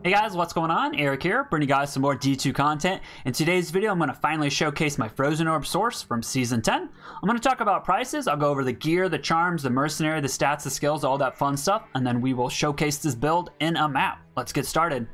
Hey guys, what's going on? Eric here, bringing you guys some more D2 content. In today's video, I'm going to finally showcase my Frozen Orb Sorc from Season 10. I'm going to talk about prices, I'll go over the gear, the charms, the Mercenary, the stats, the skills, all that fun stuff, and then we will showcase this build in a map. Let's get started.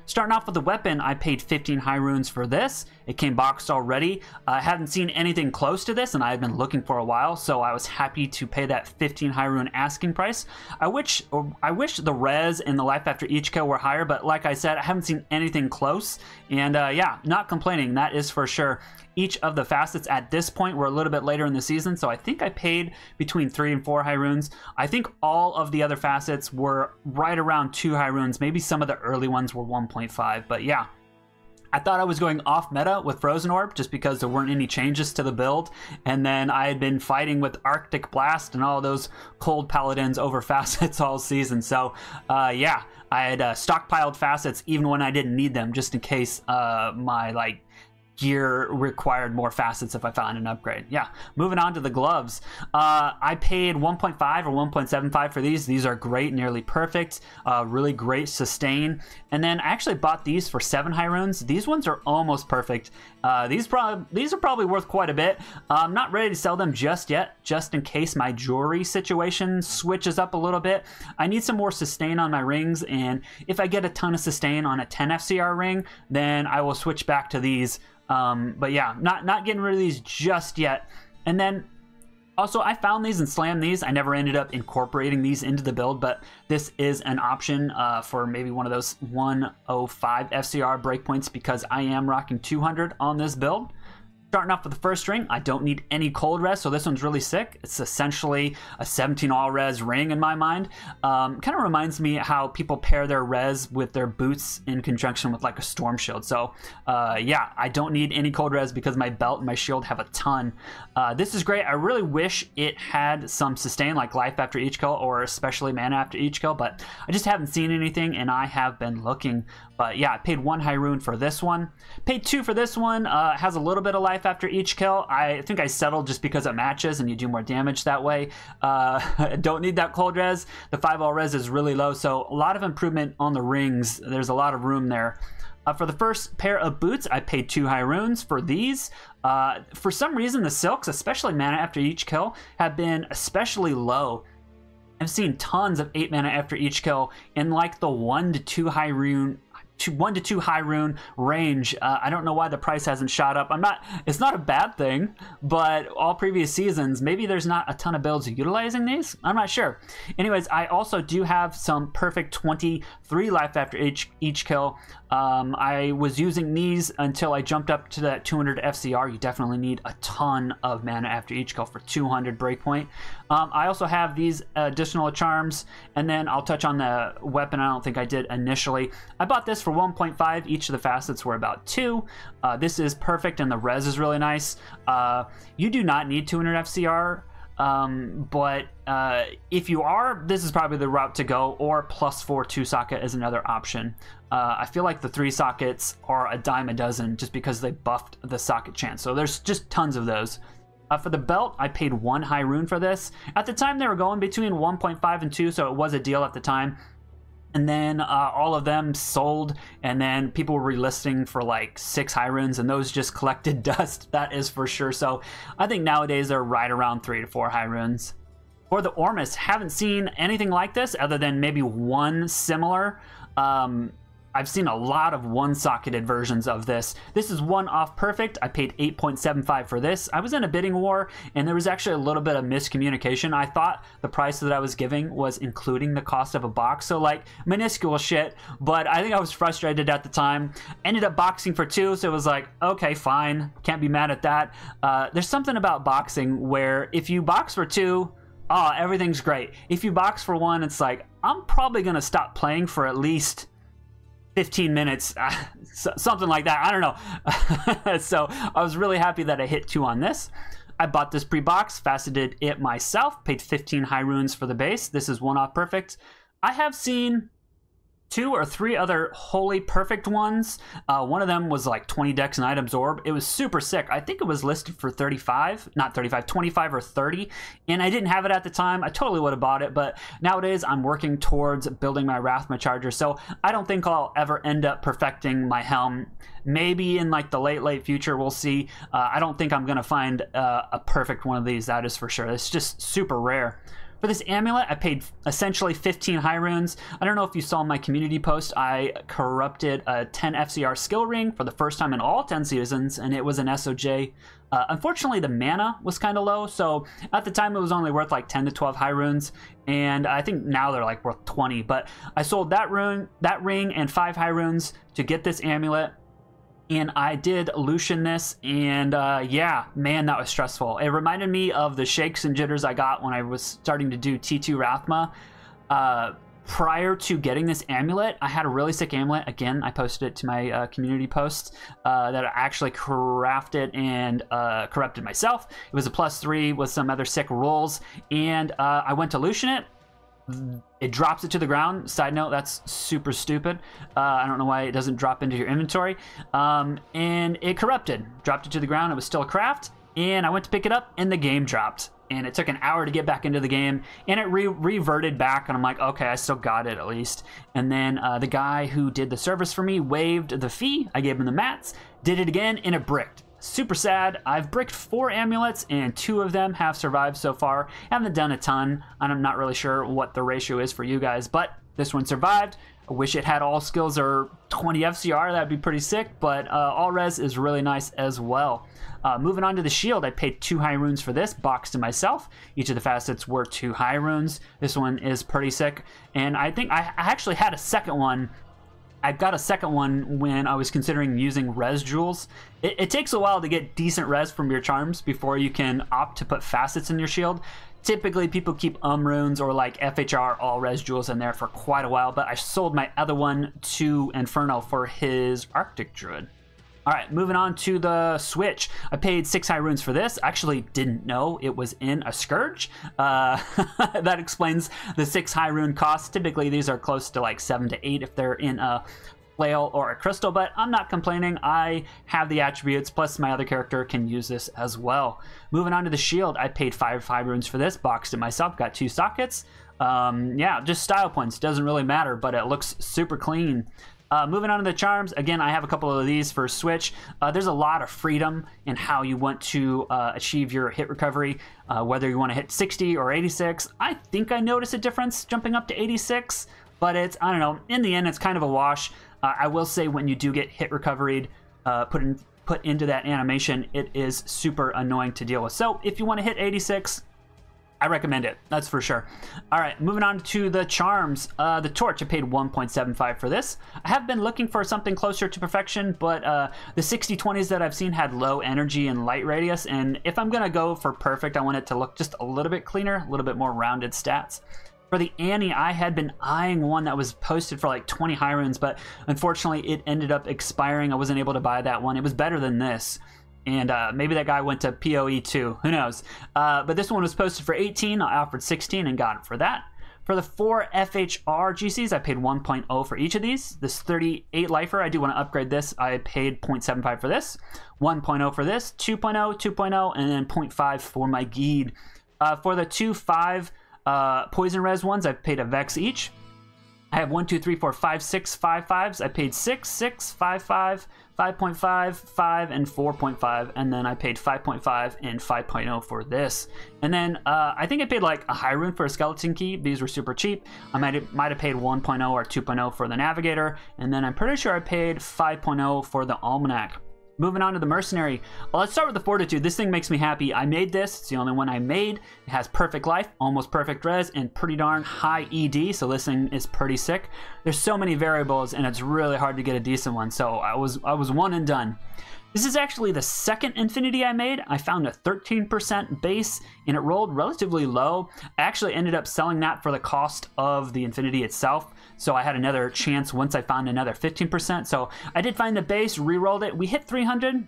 Starting off with the weapon, I paid 15 high runes for this. It came boxed already. I hadn't seen anything close to this, and I had been looking for a while, so I was happy to pay that 15 high rune asking price. I wish the res and the life after each kill were higher, but like I said, I haven't seen anything close, and yeah, not complaining, that is for sure. Each of the facets at this point were a little bit later in the season, so I think I paid between 3 and 4 high runes. I think all of the other facets were right around 2 high runes. Maybe some of the early ones were 1.5, but yeah. I thought I was going off meta with Frozen Orb just because there weren't any changes to the build, and then I had been fighting with Arctic Blast and all those cold paladins over facets all season, so yeah, I had stockpiled facets even when I didn't need them, just in case my gear required more facets if I found an upgrade. Yeah, moving on to the gloves. I paid 1.5 or 1.75 for these. These are great, nearly perfect, really great sustain. And then I actually bought these for 7 high runes. These ones are almost perfect. These are probably worth quite a bit. I'm not ready to sell them just yet, just in case my jewelry situation switches up a little bit. I need some more sustain on my rings, and if I get a ton of sustain on a 10 FCR ring, then I will switch back to these. But yeah, not getting rid of these just yet. And then also I found these and slammed these. I never ended up incorporating these into the build, but this is an option for maybe one of those 105 FCR breakpoints because I am rocking 200 on this build. Starting off with the first ring, I don't need any cold res, so this one's really sick. It's essentially a 17 all res ring in my mind. Kind of reminds me how people pair their res with their boots in conjunction with like a storm shield. So yeah, I don't need any cold res because my belt and my shield have a ton. This is great. I really wish it had some sustain like life after each kill or especially mana after each kill, but I just haven't seen anything and I have been looking. But yeah, I paid 1 high rune for this one. Paid 2 for this one. Has a little bit of life after each kill. I think I settled just because it matches and you do more damage that way. Don't need that cold res. The 5 all res is really low, so a lot of improvement on the rings. There's a lot of room there. For the first pair of boots, I paid 2 high runes for these. For some reason, the silks, especially mana after each kill, have been especially low. I've seen tons of 8 mana after each kill in like the 1 to 2 high rune. 1 to 2 high rune range. I don't know why the price hasn't shot up. It's not a bad thing, but all previous seasons, maybe there's not a ton of builds utilizing these. I'm not sure. Anyways, I also do have some perfect 23 life after each kill. I was using these until I jumped up to that 200 FCR. You definitely need a ton of mana after each kill for 200 breakpoint. I also have these additional charms, and then I'll touch on the weapon. I don't think I did initially. I bought this for 1.5. Each of the facets were about 2. This is perfect, and the res is really nice. You do not need 200 FCR. But if you are, this is probably the route to go, or +4 2 socket is another option. I feel like the 3 sockets are a dime a dozen just because they buffed the socket chance, so there's just tons of those. For the belt, I paid 1 high rune for this. At the time, they were going between 1.5 and 2, so it was a deal at the time. And then all of them sold, and then people were relisting for like 6 high runes, and those just collected dust, that is for sure. So I think nowadays they're right around 3 to 4 high runes. For the Ormus, haven't seen anything like this other than maybe one similar. I've seen a lot of 1-socketed versions of this. This is 1 off perfect. I paid 8.75 for this. I was in a bidding war, and there was actually a little bit of miscommunication. I thought the price that I was giving was including the cost of a box, so like minuscule shit, but I think I was frustrated at the time. Ended up boxing for 2, so it was like, okay, fine. Can't be mad at that. There's something about boxing where if you box for 2, oh, everything's great. If you box for 1, it's like, I'm probably going to stop playing for at least 15 minutes, something like that. I don't know. So I was really happy that I hit 2 on this. I bought this pre-box, faceted it myself, paid 15 high runes for the base. This is 1 off perfect. I have seen 2 or 3 other holy perfect ones. One of them was like 20 dex and items orb. It was super sick. I think it was listed for 35, not 35, 25 or 30. And I didn't have it at the time. I totally would have bought it, but nowadays I'm working towards building my Rathma charger. So I don't think I'll ever end up perfecting my helm. Maybe in like the late future, we'll see. I don't think I'm gonna find a perfect one of these, that is for sure. It's just super rare. For this amulet, I paid essentially 15 high runes. I don't know if you saw my community post. I corrupted a 10 FCR skill ring for the first time in all 10 seasons, and it was an SOJ. Unfortunately, the mana was kind of low, so at the time it was only worth like 10 to 12 high runes, and I think now they're like worth 20. But I sold that ring, and 5 high runes to get this amulet. And I did Lucian this, and yeah, man, that was stressful. It reminded me of the shakes and jitters I got when I was starting to do T2 Rathma. Prior to getting this amulet, I had a really sick amulet. Again, I posted it to my community post that I actually crafted and corrupted myself. It was a +3 with some other sick rolls, and I went to Lucian it. It drops it to the ground. Side note, that's super stupid. I don't know why it doesn't drop into your inventory. And it corrupted. Dropped it to the ground. It was still a craft. And I went to pick it up, and the game dropped. And it took an hour to get back into the game. And it reverted back. And I'm like, okay, I still got it at least. And then the guy who did the service for me waived the fee. I gave him the mats. Did it again, and it bricked. Super sad. I've bricked 4 amulets, and 2 of them have survived so far. Haven't done a ton, and I'm not really sure what the ratio is for you guys, but this one survived. I wish it had all skills or 20 FCR. That'd be pretty sick, but all res is really nice as well. Moving on to the shield, I paid 2 high runes for this, boxed to myself. Each of the facets were 2 high runes. This one is pretty sick, and I think I actually had a second one. I got a second one when I was considering using res jewels. It takes a while to get decent res from your charms before you can opt to put facets in your shield. Typically, people keep runes or like FHR all res jewels in there for quite a while, but I sold my other one to Inferno for his Arctic Druid. All right, moving on to the Switch. I paid 6 high runes for this. Actually didn't know it was in a Scourge. That explains the 6 high rune costs. Typically, these are close to like 7 to 8 if they're in a flail or a crystal, but I'm not complaining. I have the attributes, plus my other character can use this as well. Moving on to the shield, I paid 5 high runes for this, boxed it myself, got 2 sockets. Yeah, just style points, doesn't really matter, but it looks super clean. Moving on to the charms, again, I have a couple of these for Switch. There's a lot of freedom in how you want to achieve your hit recovery, whether you want to hit 60 or 86. I think I noticed a difference jumping up to 86, but it's, I don't know, in the end, it's kind of a wash. I will say when you do get hit recovered, put into that animation, it is super annoying to deal with. So if you want to hit 86, I recommend it, that's for sure. All right, moving on to the charms. The torch, I paid 1.75 for this. I have been looking for something closer to perfection, but the 60/20s that I've seen had low energy and light radius, and if I'm gonna go for perfect, I want it to look just a little bit cleaner, a little bit more rounded stats. For the Annie, I had been eyeing one that was posted for like 20 high runes, but unfortunately it ended up expiring. I wasn't able to buy that one. It was better than this. And maybe that guy went to PoE too, who knows. But this one was posted for 18, I offered 16 and got it for that. For the 4 FHR GCs, I paid 1.0 for each of these. This 38 lifer, I do want to upgrade this. I paid 0.75 for this, 1.0 for this, 2.0, 2.0, and then 0.5 for my Geed. For the 2 5 poison res ones, I paid a Vex each. I have 1, 2, 3, 4, 5, 6 5 5s. I paid 6, 6, 5, 5, 5.5, 5, and 4.5, and then I paid 5.5 and 5.0 for this. And then I think I paid like a high rune for a skeleton key. These were super cheap. I might have paid 1.0 or 2.0 for the navigator, and then I'm pretty sure I paid 5.0 for the almanac. Moving on to the Mercenary. Well, let's start with the Fortitude. This thing makes me happy. I made this. It's the only one I made. It has perfect life, almost perfect res, and pretty darn high ED, so this thing is pretty sick. There's so many variables, and it's really hard to get a decent one, so I was one and done. This is actually the second Infinity I made. I found a 13% base, and it rolled relatively low. I actually ended up selling that for the cost of the Infinity itself, so I had another chance once I found another 15%. So I did find the base, re-rolled it. We hit 300.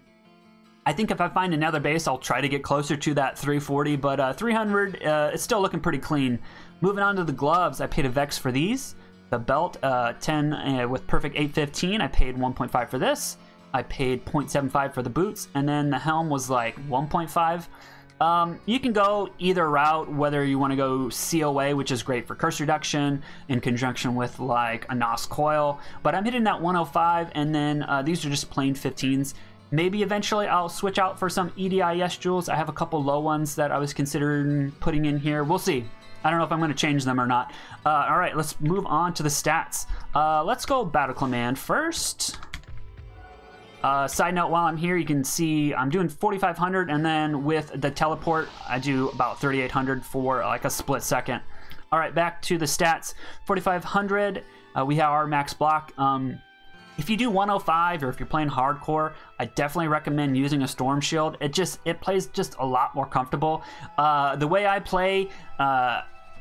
I think if I find another base, I'll try to get closer to that 340, but 300, it's still looking pretty clean. Moving on to the gloves, I paid a Vex for these. The belt, 10 with perfect 815. I paid 1.5 for this. I paid 0.75 for the boots, and then the helm was like 1.5. You can go either route, whether you want to go COA, which is great for curse reduction in conjunction with like a NOS coil, but I'm hitting that 105, and then these are just plain 15s. Maybe eventually I'll switch out for some EDIS jewels. I have a couple low ones that I was considering putting in here. We'll see. I don't know if I'm going to change them or not. All right, let's move on to the stats. Let's go Battle Command first. Side note, while I'm here, you can see I'm doing 4,500, and then with the teleport, I do about 3,800 for like a split second. All right, back to the stats. 4,500, we have our max block. If you do 105, or if you're playing hardcore, I definitely recommend using a Storm Shield. It plays just a lot more comfortable. The way I play,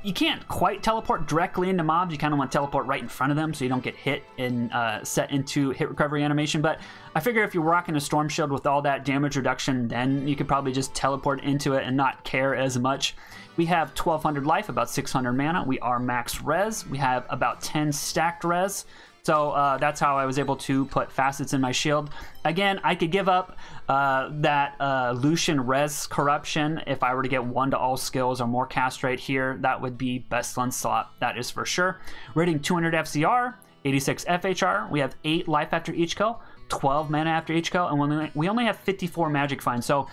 you can't quite teleport directly into mobs. You kind of want to teleport right in front of them so you don't get hit and set into hit recovery animation. But I figure if you're rocking a Storm Shield with all that damage reduction, then you could probably just teleport into it and not care as much. We have 1,200 life, about 600 mana. We are max res. We have about 10 stacked res. So that's how I was able to put facets in my shield. Again, I could give up that Lucian res corruption if I were to get 1 to all skills or more cast rate here. That would be best slot, that is for sure. Rating 200 FCR, 86 FHR. We have 8 life after each kill, 12 mana after each kill, and we only have 54 magic finds. So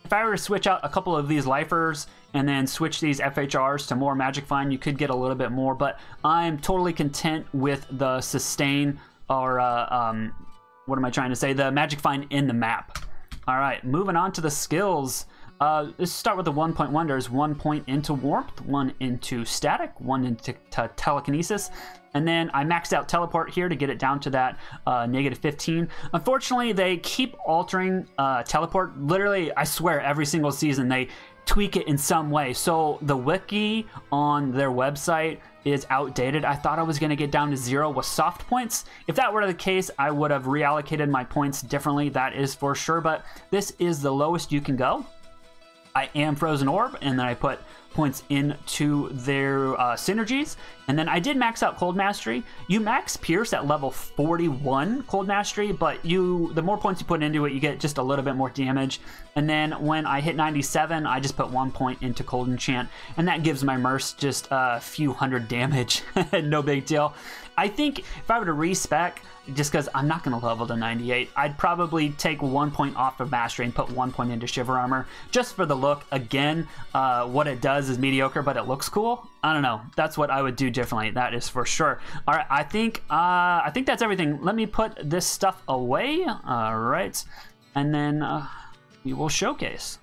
if I were to switch out a couple of these lifers and then switch these FHRs to more magic find, you could get a little bit more, but I'm totally content with the sustain, or what am I trying to say? The magic find in the map. All right, moving on to the skills. Let's start with the 1 point wonders. 1 point into warmth, 1 into static, 1 into telekinesis, and then I maxed out teleport here to get it down to that negative 15. Unfortunately, they keep altering teleport. Literally, I swear, every single season they tweak it in some way. So the wiki on their website is outdated. I thought I was going to get down to 0 with soft points. If that were the case, I would have reallocated my points differently, that is for sure, but this is the lowest you can go. I am Frozen Orb, and then I put points into their synergies, and then I did max out Cold Mastery. You max Pierce at level 41 Cold Mastery, but the more points you put into it, you get just a little bit more damage. And then when I hit 97, I just put 1 point into Cold Enchant, and that gives my Merc just a few hundred damage. No big deal. I think if I were to respec, just because I'm not going to level to 98, I'd probably take 1 point off of Mastery and put 1 point into Shiver Armor, just for the look. Again, what it does is mediocre, but it looks cool. I don't know. That's what I would do differently. That is for sure. All right, I think that's everything. Let me put this stuff away. All right, and then we will showcase.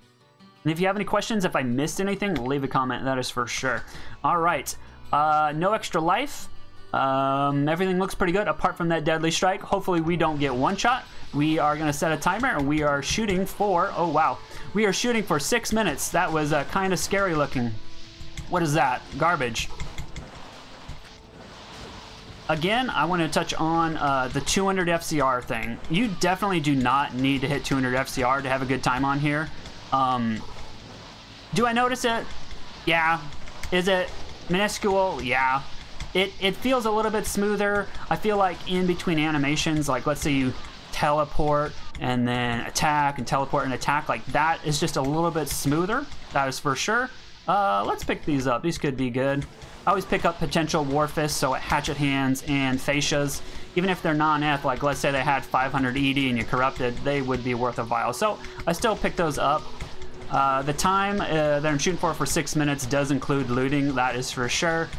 And if you have any questions, if I missed anything, leave a comment. That is for sure. All right, no extra life. Everything looks pretty good apart from that deadly strike. Hopefully we don't get one shot. We are going to set a timer, and we are shooting for, oh wow, we are shooting for 6 minutes. That was kind of scary looking. What is that? Garbage. Again, I want to touch on the 200 FCR thing. You definitely do not need to hit 200 FCR to have a good time on here. Do I notice it? Yeah. Is it minuscule? Yeah. It feels a little bit smoother. I feel like in between animations, like let's say you teleport and then attack and teleport and attack, like that is just a little bit smoother. That is for sure. Let's pick these up. These could be good. I always pick up potential War Fists, so Hatchet Hands and Fascias. Even if they're non-F, like let's say they had 500 ED and you corrupted, they would be worth a vial. So I still pick those up. The time that I'm shooting for 6 minutes does include looting, that is for sure.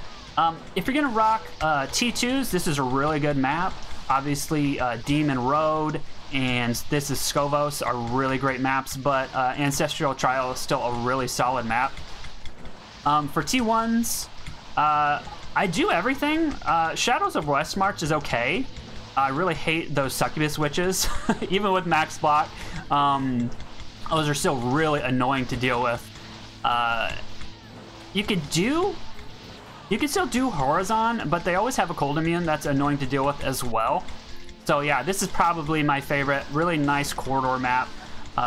If you're gonna rock T2s, this is a really good map. Obviously, Demon Road and this is Scovos are really great maps, but Ancestral Trial is still a really solid map. For T1s, I do everything. Shadows of Westmarch is okay. I really hate those Succubus Witches, even with max block. Those are still really annoying to deal with. You can still do Horizon, but they always have a cold immune that's annoying to deal with as well. So yeah, this is probably my favorite. Really nice corridor map.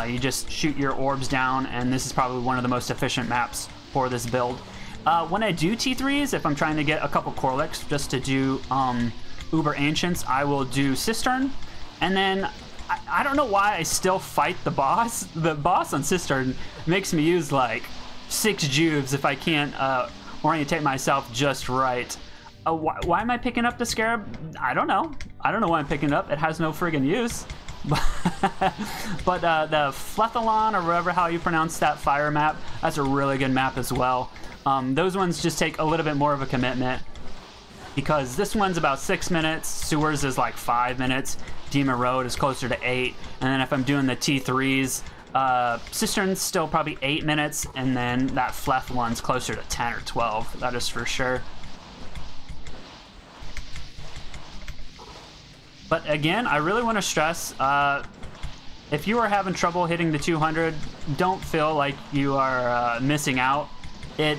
You just shoot your orbs down, and this is probably one of the most efficient maps for this build. When I do T3s, if I'm trying to get a couple Corlicks just to do Uber Ancients, I will do Cistern. And then, I don't know why I still fight the boss. The boss on Cistern makes me use like 6 Juves if I can't orientate myself just right. Why am I picking up the Scarab? I don't know. I don't know why I'm picking it up. It has no friggin' use. But the Flethalon, or whatever how you pronounce that fire map, that's a really good map as well. Those ones just take a little bit more of a commitment, because this one's about 6 minutes, Sewers is like 5 minutes, Demon Road is closer to 8, and then if I'm doing the T3s, Cistern's still probably 8 minutes, and then that Flethalon's closer to 10 or 12, that is for sure. But again, I really want to stress, if you are having trouble hitting the 200, don't feel like you are missing out. It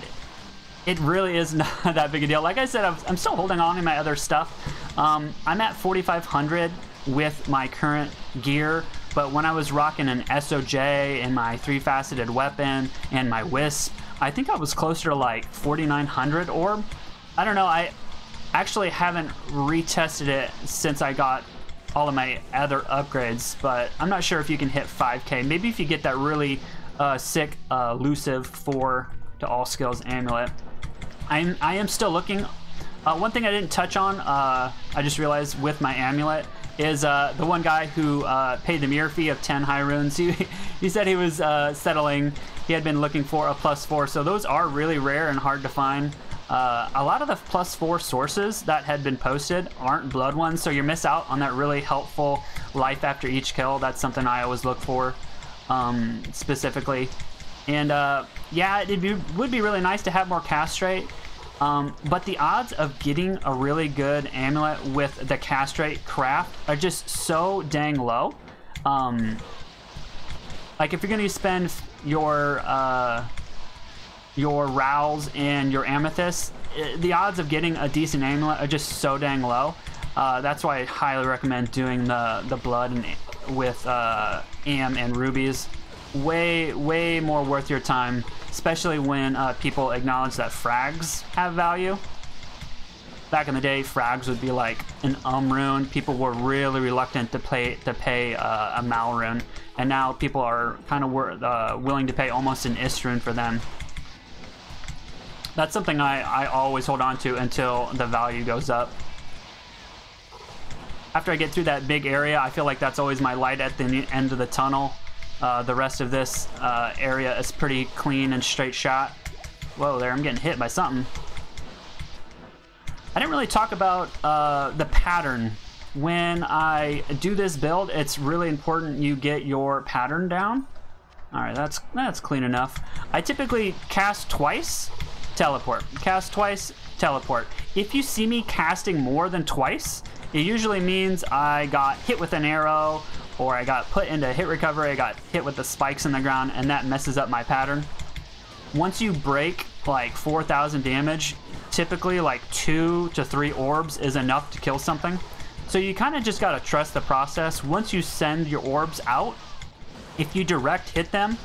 really is not that big a deal. Like I said, I'm still holding on to my other stuff. I'm at 4,500 with my current gear, but when I was rocking an SOJ and my 3-faceted weapon and my Wisp, I think I was closer to like 4,900 orb. I don't know, I actually haven't retested it since I got all of my other upgrades, but I'm not sure if you can hit 5k. Maybe if you get that really sick elusive 4 to all skills amulet. I am still looking. One thing I didn't touch on, I just realized with my amulet, is the one guy who paid the mirror fee of 10 high runes. He said he was settling, he had been looking for a +4, so those are really rare and hard to find. A lot of the +4 sources that had been posted aren't blood ones, so you miss out on that really helpful life after each kill. That's something I always look for specifically. And yeah, it would be really nice to have more castrate, but the odds of getting a really good amulet with the castrate craft are just so dang low. Like if you're going to spend your Rowls and your Amethyst, the odds of getting a decent amulet are just so dang low. That's why I highly recommend doing the blood and with Am and Rubies. Way more worth your time, especially when people acknowledge that frags have value. Back in the day, frags would be like an rune. People were really reluctant to pay a Mal rune, and now people are kind of willing to pay almost an Ist rune for them. That's something I always hold on to until the value goes up. After I get through that big area, I feel like that's always my light at the end of the tunnel. The rest of this area is pretty clean and straight shot. Whoa there, I'm getting hit by something. I didn't really talk about the pattern. When I do this build, it's really important you get your pattern down. Alright, that's clean enough. I typically cast twice, teleport. Cast twice, teleport. If you see me casting more than twice, it usually means I got hit with an arrow, or I got put into hit recovery, I got hit with the spikes in the ground, and that messes up my pattern. Once you break like 4,000 damage, typically like 2 to 3 orbs is enough to kill something. So you kind of just got to trust the process. Once you send your orbs out, if you direct hit them,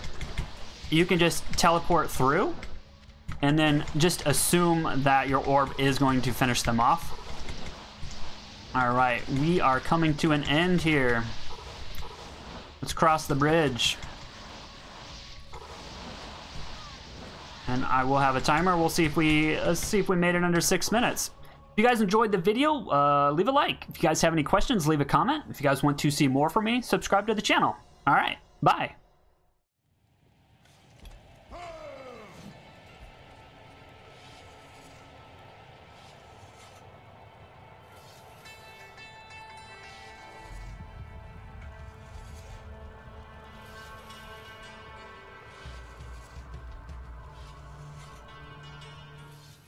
you can just teleport through, and then just assume that your orb is going to finish them off. Alright, we are coming to an end here. Let's cross the bridge. And I will have a timer. We'll see if we made it under 6 minutes. If you guys enjoyed the video, leave a like. If you guys have any questions, leave a comment. If you guys want to see more from me, subscribe to the channel. All right, bye.